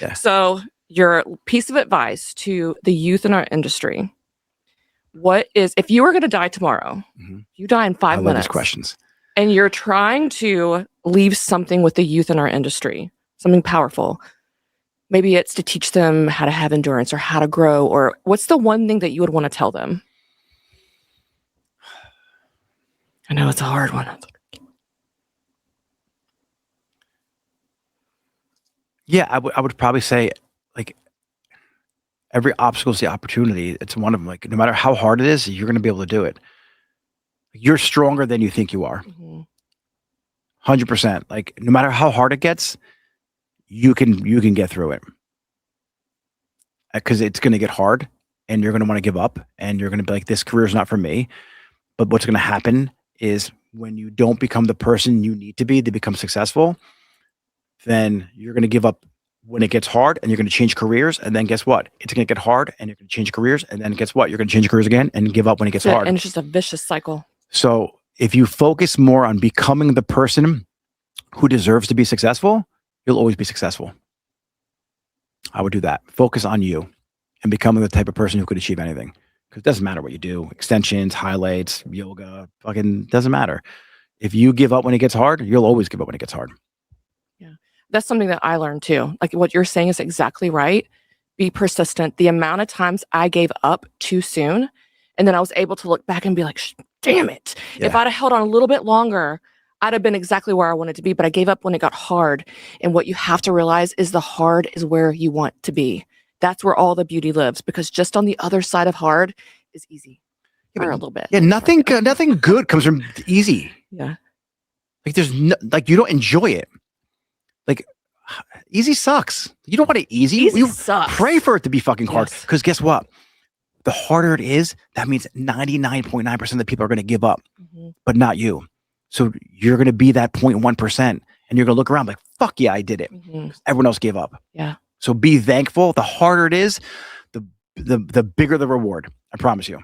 Yeah. So your piece of advice to the youth in our industry, what is, if you were going to die tomorrow, you die in 5 I love minutes these questions. and you're trying to leave something with the youth in our industry, something powerful. Maybe it's to teach them how to have endurance or how to grow, or what's the one thing that you would want to tell them? I know it's a hard one. Yeah, I would probably say, like, every obstacle is the opportunity. It's one of them. Like, no matter how hard it is, you're going to be able to do it. You're stronger than you think you are. 100%. Like, no matter how hard it gets, you can get through it. Because it's going to get hard, and you're going to want to give up, and you're going to be like, this career is not for me. But what's going to happen is when you don't become the person you need to be to become successful, then you're going to give up when it gets hard, and you're going to change careers. And then guess what? It's going to get hard, and you're going to change careers. And then guess what? You're going to change careers again and give up when it gets hard. And it's just a vicious cycle. So if you focus more on becoming the person who deserves to be successful, you'll always be successful. I would do that. Focus on you and becoming the type of person who could achieve anything. Because it doesn't matter what you do. Extensions, highlights, yoga, fucking doesn't matter. If you give up when it gets hard, you'll always give up when it gets hard. Yeah. That's something that I learned too. Like what you're saying is exactly right. Be persistent. The amount of times I gave up too soon, and then I was able to look back and be like, damn it. Yeah. If I'd have held on a little bit longer, I'd have been exactly where I wanted to be, but I gave up when it got hard. And what you have to realize is the hard is where you want to be. That's where all the beauty lives, because just on the other side of hard is easy. Or a little bit. Yeah, nothing good comes from easy. Yeah. Like there's no, like you don't enjoy it. Like easy sucks. You don't want it easy. Easy sucks. Pray for it to be fucking hard. Yes. Because guess what? The harder it is, that means 99.9% of the people are going to give up, but not you. So you're going to be that 0.1%, and you're going to look around like, fuck yeah, I did it. Everyone else gave up. Yeah. So be thankful. The harder it is, the bigger the reward. I promise you.